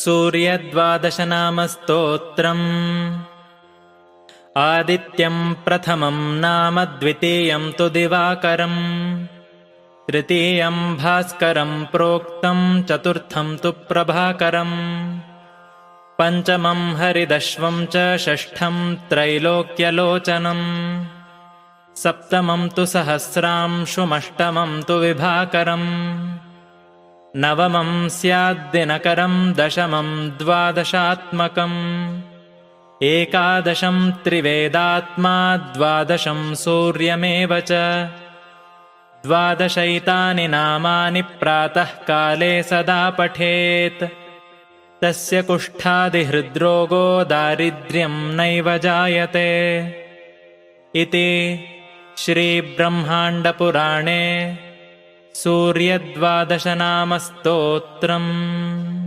सूर्यद्वादशनामस्तोत्रम्। आदित्यं प्रथमं नाम, द्वितीयं तु दिवाकरम्, तृतीयं भास्करं प्रोक्तं, चतुर्थं तु प्रभाकरम्, पञ्चमं हरिदश्वं च, षष्ठं त्रैलोक्यलोचनम्, सप्तमं तु सहस्रांशुमष्टमं तु विभाकरम्, नवमं स्याद्दिनकरं, दशमं द्वादशात्मकम्, एकादशं त्रिवेदात्मा, द्वादशं सूर्यमेव च। द्वादशैतानि नामानि प्रातःकाले सदा पठेत्, तस्य कुष्ठादिहृद्रोगो दारिद्र्यं नैव जायते। इति श्रीब्रह्माण्डपुराणे सूर्यद्वादशनामस्तोत्रम्।